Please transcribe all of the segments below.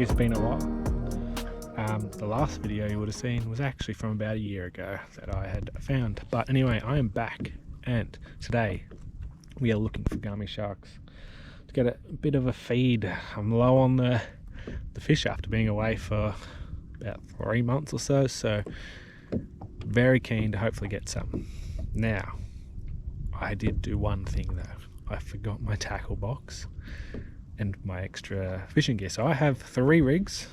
It's been a while. The last video you would have seen was actually from about a year ago that I had found. But anyway, I am back, and today we are looking for gummy sharks to get a bit of a feed. I'm low on the fish after being away for about 3 months or so very keen to hopefully get some. Now, I did do one thing though. I forgot my tackle box and my extra fishing gear. So I have 3 rigs.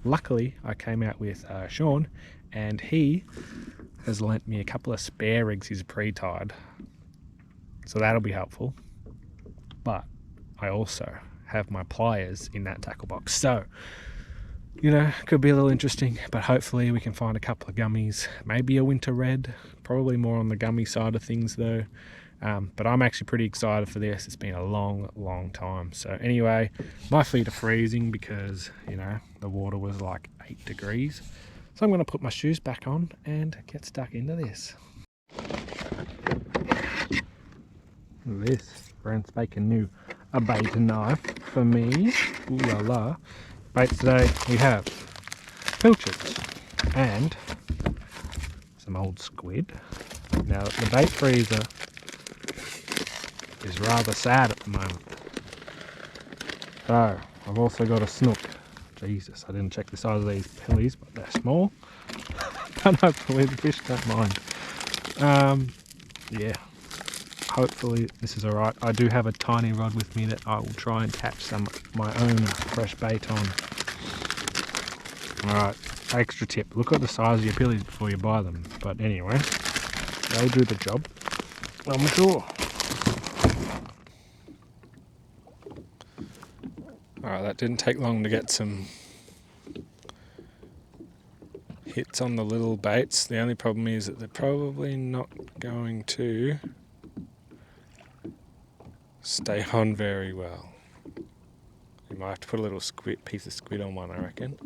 Luckily, I came out with Sean, and he has lent me a couple of spare rigs he's pre-tied. So that'll be helpful. But I also have my pliers in that tackle box. So, you know, could be a little interesting, but hopefully we can find a couple of gummies, maybe a winter red, probably more on the gummy side of things though. But I'm actually pretty excited for this. It's been a long time. So anyway, my feet are freezing because, you know, the water was like 8 degrees. So I'm going to put my shoes back on and get stuck into this. This brand spanking new a bait knife for me. Ooh la la. Baits today we have pilchards and some old squid. Now the bait freezer is rather sad at the moment. So I've also got a snook. Jesus, I didn't check the size of these pillies, but they're small. But hopefully the fish don't mind. Yeah, hopefully this is alright. I do have a tiny rod with me that I will try and catch some of my own fresh bait on. Alright, extra tip, look at the size of your pillies before you buy them. But anyway, they do the job, I'm sure. Alright, that didn't take long to get some hits on the little baits. The only problem is that they're probably not going to stay on very well. You might have to put a little piece of squid on one, I reckon.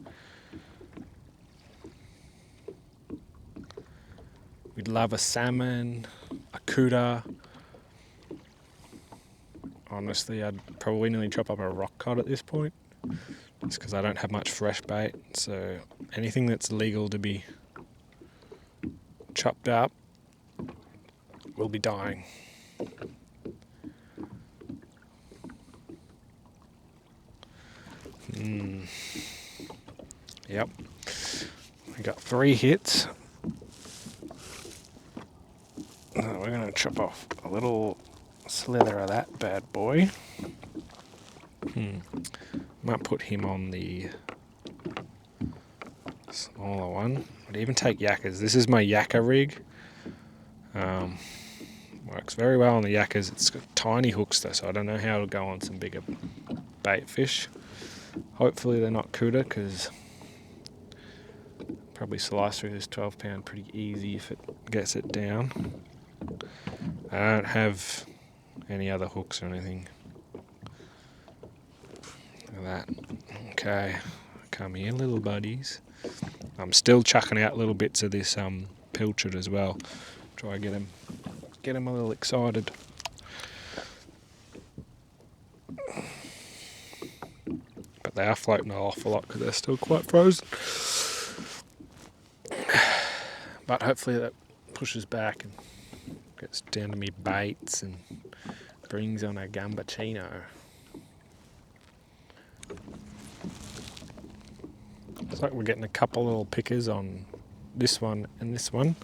We'd love a salmon, a cuda. Honestly, I'd probably nearly chop up a rock cod at this point, just because I don't have much fresh bait. So anything that's legal to be chopped up will be dying. Yep, we got 3 hits. We're going to chop off a little slither of that bad boy. Might put him on the smaller one. I'd even take yakkers. This is my yakka rig. Works very well on the yakkers. It's got tiny hooks though, so I don't know how it'll go on some bigger bait fish. Hopefully they're not cuda, because probably slice through this 12-pound pretty easy if it gets it down. I don't have any other hooks or anything. Look at that. Okay, come here, little buddies. I'm still chucking out little bits of this pilchard as well. Try to get him a little excited. But they are floating an awful lot because they're still quite frozen. But hopefully that pushes back and gets down to me baits and brings on a gambacino. Looks like we're getting a couple little pickers on this one and this one.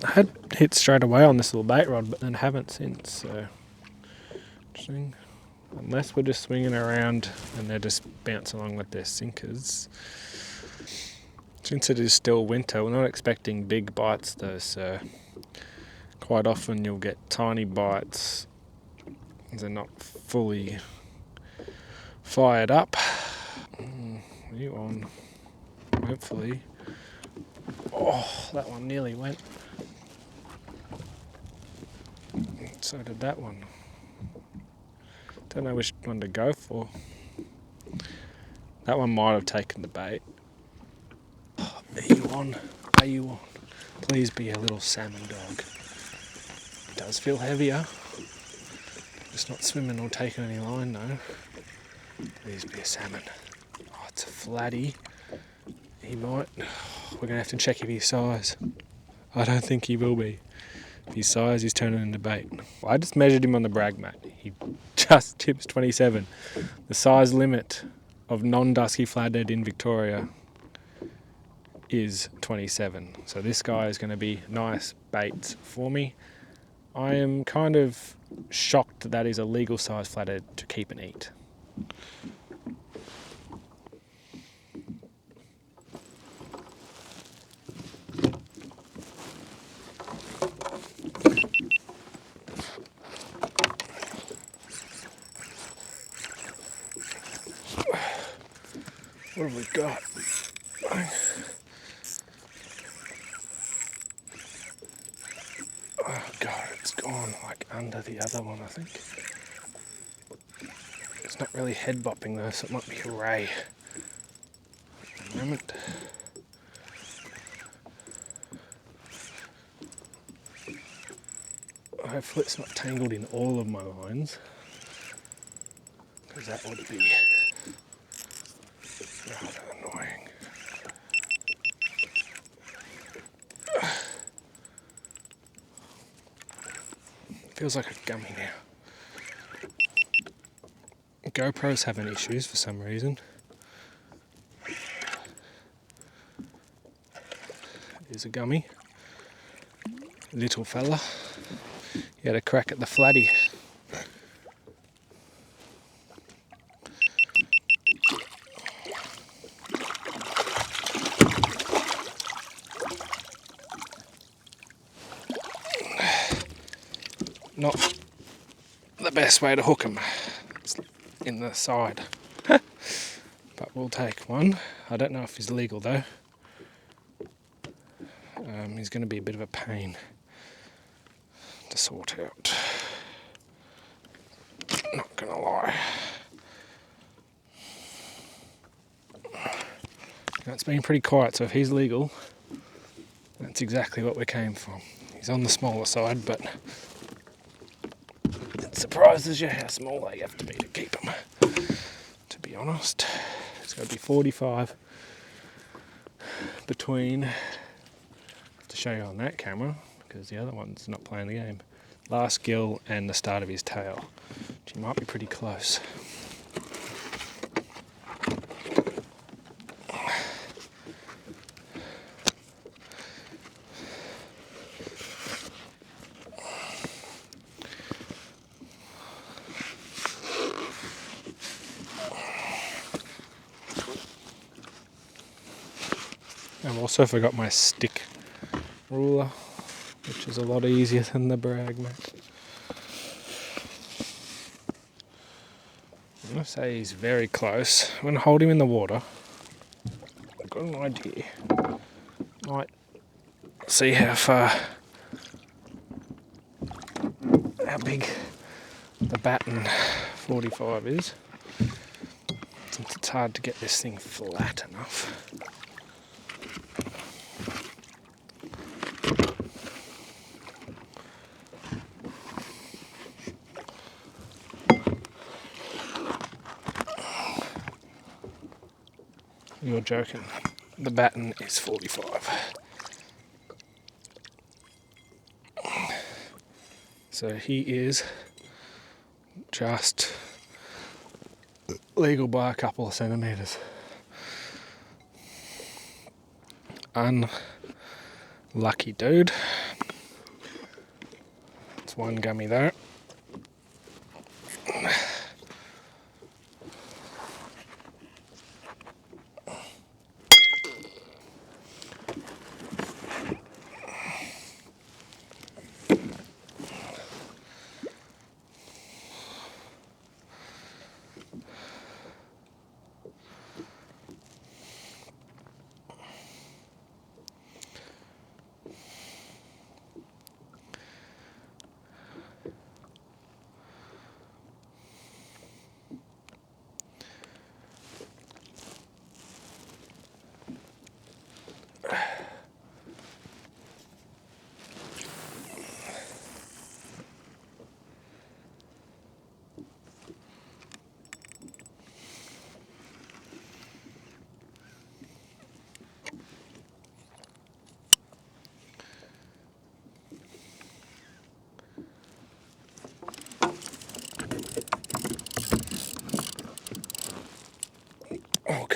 I had hit straight away on this little bait rod, but then haven't since. So interesting. Unless we're just swinging around and they're just bouncing along with their sinkers. Since it is still winter, we're not expecting big bites though, so quite often you'll get tiny bites. They're not fully fired up. You on? Hopefully. Oh, that one nearly went. So did that one. Don't know which one to go for. That one might have taken the bait. Oh, are you on? Are you on? Please be a little salmon dog. It does feel heavier. Just not swimming or taking any line though. Please be a salmon. Oh, it's a flatty, he might. We're going to have to check if he's size. I don't think he will be. If he's size, he's turning into bait. Well, I just measured him on the brag mat. He just tips 27. The size limit of non-dusky flathead in Victoria is 27. So this guy is going to be nice baits for me. I am kind of shocked that is a legal size flathead to keep and eat. What have we got? Oh God, it's gone like under the other one, I think. It's not really head bopping though, so it might be a ray at the moment. Hopefully it's not tangled in all of my lines, because that would be rather annoying. Feels like a gummy now. GoPro's having issues for some reason. Here's a gummy. Little fella. He had a crack at the flatty. Not the best way to hook him. It's in the side. But we'll take one. I don't know if he's legal though. He's going to be a bit of a pain to sort out. Not going to lie. Now, it's been pretty quiet, so if he's legal, that's exactly what we came from. He's on the smaller side, but it surprises you how small they have to be to keep him, to be honest. It's going to be 45 between, I have to show you on that camera because the other one's not playing the game, last gill and the start of his tail, which he might be pretty close. I've also forgot my stick ruler, which is a lot easier than the brag mat. I'm going to say he's very close. I'm going to hold him in the water. I've got an idea. Might see how big the batten 45 is, since it's hard to get this thing flat enough. You're joking. The batten is 45. So he is just legal by a couple of centimetres. Unlucky dude. It's one gummy though.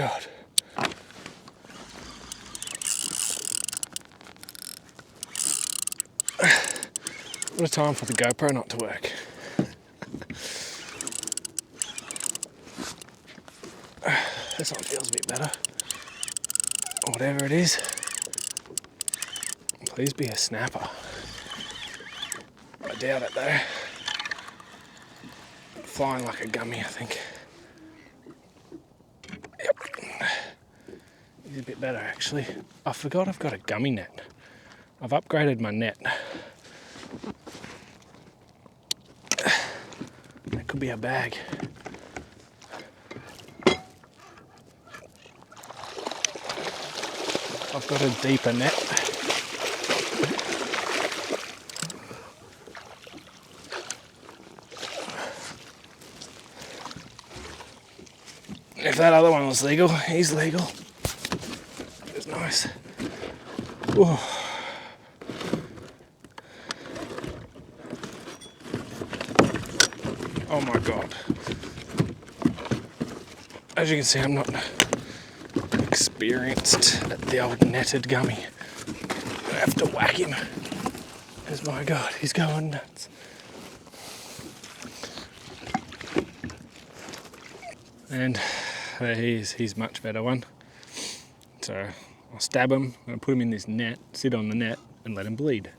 God. What a time for the GoPro not to work. This one feels a bit better. Whatever it is, please be a snapper. I doubt it though. Flying like a gummy, I think. Yep. He's a bit better actually. I forgot I've got a gummy net. I've upgraded my net. That could be a bag. I've got a deeper net. If that other one was legal, he's legal. It's nice. Ooh. Oh my God. As you can see, I'm not experienced at the old netted gummy. I have to whack him. Because my God, he's going nuts. And there he is, he's much better one. So I'll stab him, I'm going to put him in this net, sit on the net and let him bleed.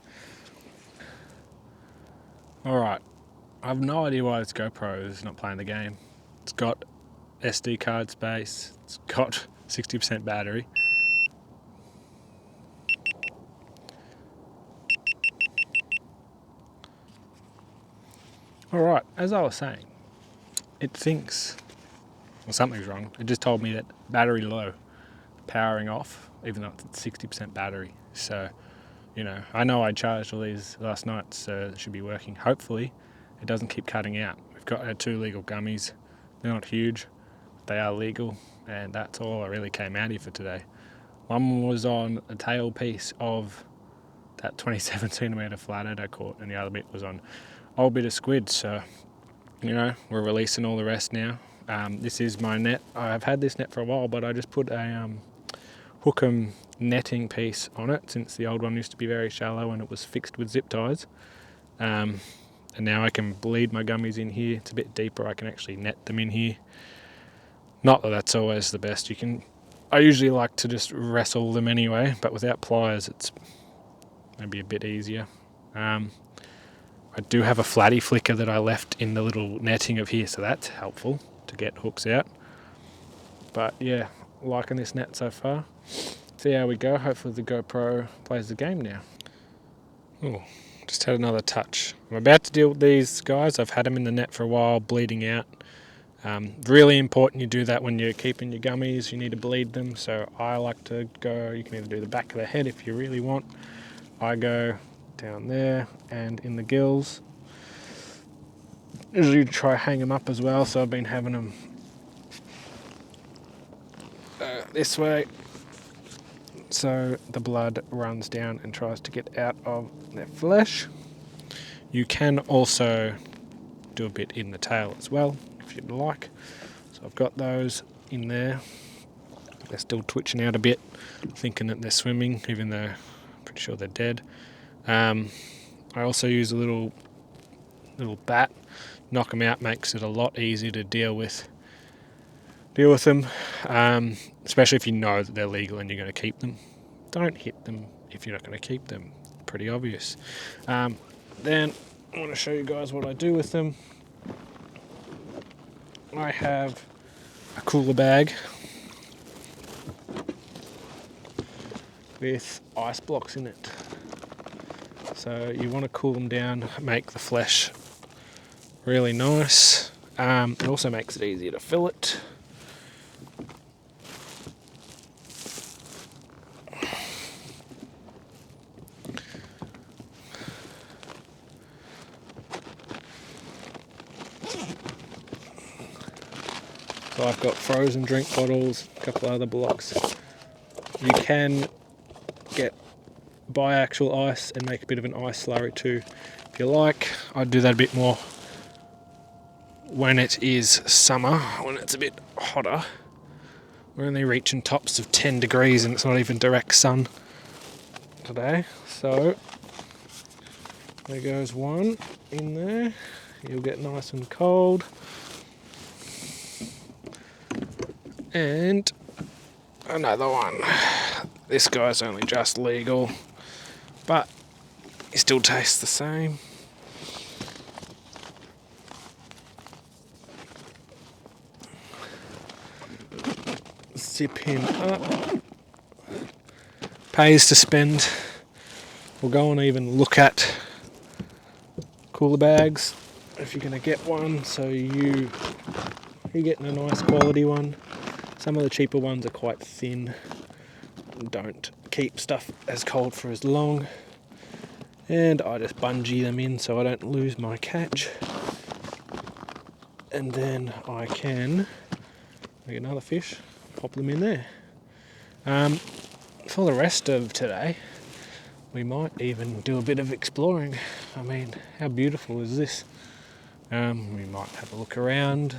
Alright, I have no idea why this GoPro is not playing the game. It's got SD card space, it's got 60% battery. Alright, as I was saying, it thinks, well, something's wrong. It just told me that battery low, powering off, even though it's at 60% battery. So, you know I charged all these last night, so it should be working. Hopefully, it doesn't keep cutting out. We've got our 2 legal gummies. They're not huge, they are legal, and that's all I really came out here for today. One was on a tail piece of that 27 centimetre flathead I caught, and the other bit was on old bit of squid. So, we're releasing all the rest now. This is my net. I've had this net for a while, but I just put a hook'em netting piece on it, since the old one used to be very shallow and it was fixed with zip ties. And now I can bleed my gummies in here. It's a bit deeper, I can actually net them in here. Not that that's always the best. I usually like to just wrestle them anyway, but without pliers it's maybe a bit easier. I do have a flatty flicker that I left in the little netting of here, so that's helpful to get hooks out. But yeah, liking this net so far. See how we go. Hopefully the GoPro plays the game now. Oh, just had another touch. I'm about to deal with these guys. I've had them in the net for a while, bleeding out. Really important you do that when you're keeping your gummies. You need to bleed them. So I like to go, you can either do the back of the head if you really want. I go down there and in the gills. Usually try hang them up as well, so I've been having them this way, so the blood runs down and tries to get out of their flesh. You can also do a bit in the tail as well if you'd like. So I've got those in there. They're still twitching out a bit, thinking that they're swimming, even though I'm pretty sure they're dead. I also use a little bat. Knock them out makes it a lot easier to deal with them, especially if you know that they're legal and you're going to keep them. Don't hit them if you're not going to keep them. Pretty obvious. Then I want to show you guys what I do with them. I have a cooler bag with ice blocks in it. So you want to cool them down, make the flesh really nice. It also makes it easier to fillet. So I've got frozen drink bottles, a couple of other blocks. You can buy actual ice and make a bit of an ice slurry too, if you like. I'd do that a bit more when it is summer, when it's a bit hotter. We're only reaching tops of 10 degrees and it's not even direct sun today. So there goes one in there. You'll get nice and cold. And another one. This guy's only just legal, but he still tastes the same. Zip him up. Pays to spend. We'll go and even look at cooler bags if you're going to get one, so you're getting a nice quality one. Some of the cheaper ones are quite thin, don't keep stuff as cold for as long, and I just bungee them in so I don't lose my catch, and then I can make another fish, pop them in there. For the rest of today, we might even do a bit of exploring. I mean, how beautiful is this? We might have a look around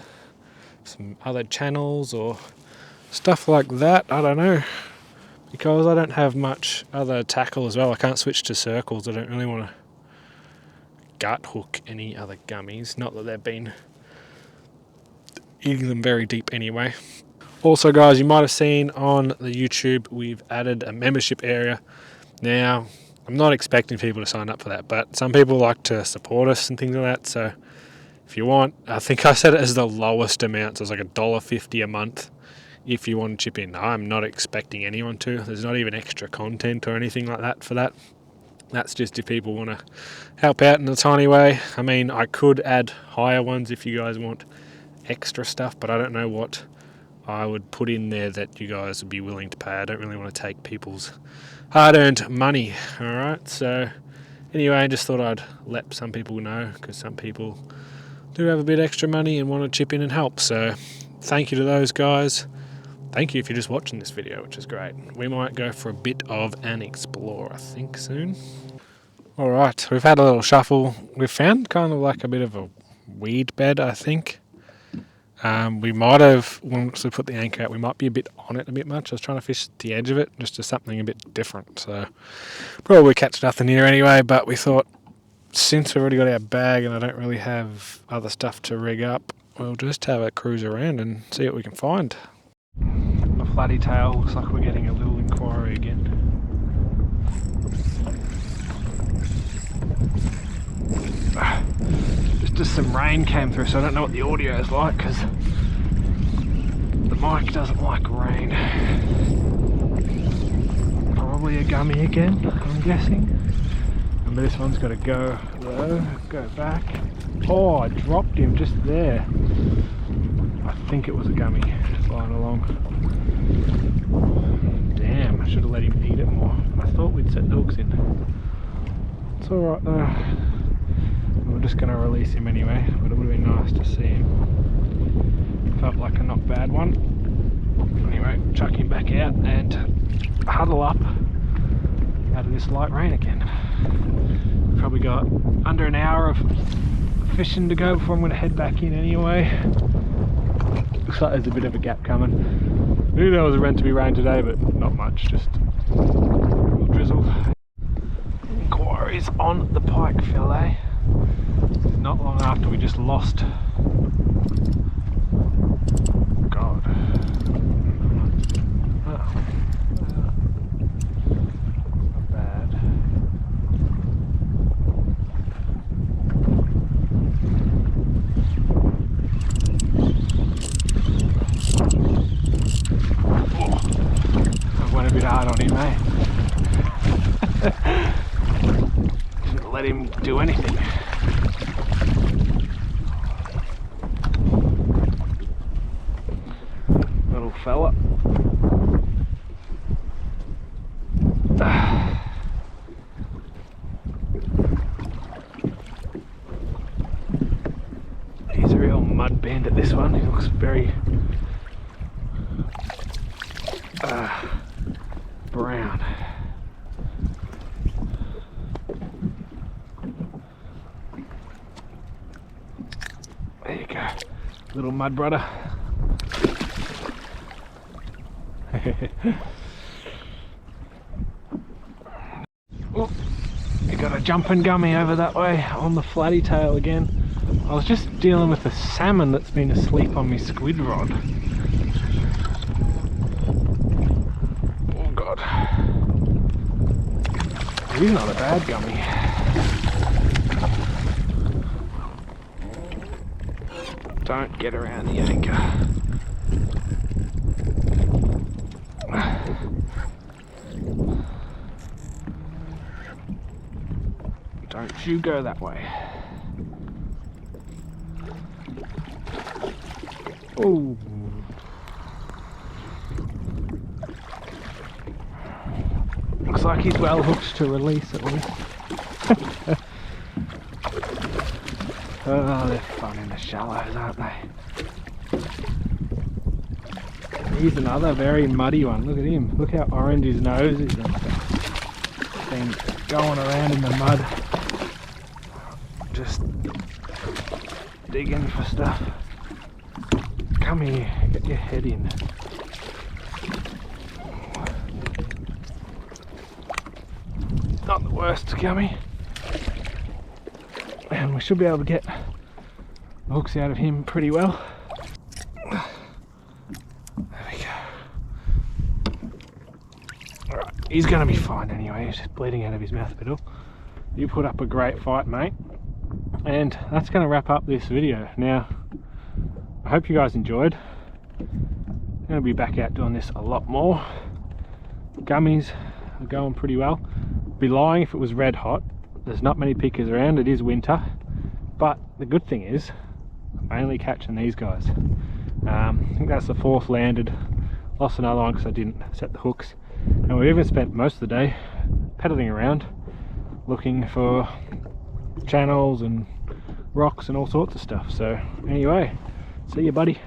some other channels or stuff like that. I don't know, because I don't have much other tackle as well. I can't switch to circles. I don't really want to gut hook any other gummies, not that they've been eating them very deep anyway. Also guys, you might have seen on the YouTube we've added a membership area. Now I'm not expecting people to sign up for that, but some people like to support us and things like that, so if you want, I think I set it as the lowest amount, so it's like $1.50 a month if you want to chip in. I'm not expecting anyone to. There's not even extra content or anything like that for that. That's just if people want to help out in a tiny way. I mean, I could add higher ones if you guys want extra stuff, but I don't know what I would put in there that you guys would be willing to pay. I don't really want to take people's hard-earned money, alright? So anyway, I just thought I'd let some people know, because some people do have a bit extra money and want to chip in and help. So thank you to those guys. Thank you if you're just watching this video, which is great. We might go for a bit of an explore, I think, soon. Alright, we've had a little shuffle. We've found kind of like a bit of a weed bed, I think. We might have, once we put the anchor out, we might be a bit on it a bit much. I was trying to fish the edge of it, just to something a bit different. So probably catch nothing here anyway, but we thought, since we've already got our bag and I don't really have other stuff to rig up, we'll just have a cruise around and see what we can find. The flatty tail looks like we're getting a little inquiry again. Just some rain came through, so I don't know what the audio is like because the mic doesn't like rain. Probably a gummy again, I'm guessing. Remember, this one's got to go though, go back. Oh, I dropped him just there. I think it was a gummy just flying along. Damn, I should have let him eat it more. I thought we'd set the hooks in. It's alright though. We're just going to release him anyway, but it would have been nice to see him. Felt like a not bad one. Anyway, chuck him back out and huddle up out of this light rain again. Probably got under an hour of fishing to go before I'm going to head back in anyway. Looks like there's a bit of a gap coming. I knew there was meant to be rain today, but not much, just a little drizzle. Inquiries on the pike fillet. Not long after we just lost. God. Oh. Not bad. Oh. I went a bit hard on him, eh? Didn't let him do anything. Little fella. He's a real mud bandit, this one. He looks very brown. There you go, little mud brother. Oh, you got a jumping gummy over that way on the flatty tail again. I was just dealing with a salmon that's been asleep on my squid rod. Oh god. He's not a bad gummy. Don't get around the anchor. Don't you go that way. Oh. Looks like he's well hooked to release at least. Oh, they're fun in the shallows, aren't they? Here's another very muddy one. Look at him. Look how orange his nose is. Been going around in the mud, just digging for stuff. Come here, get your head in. Not the worst gummy. And we should be able to get the hooks out of him pretty well. There we go. Alright, he's going to be fine anyway. He's just bleeding out of his mouth a bit. You put up a great fight, mate. And that's going to wrap up this video. Now, I hope you guys enjoyed. I'm going to be back out doing this a lot more. Gummies are going pretty well. I'd be lying if it was red hot. There's not many pickers around, it is winter, but the good thing is I'm only catching these guys. I think that's the fourth landed. Lost another one because I didn't set the hooks, and we even spent most of the day pedaling around looking for channels and rocks and all sorts of stuff. So anyway, see you, buddy.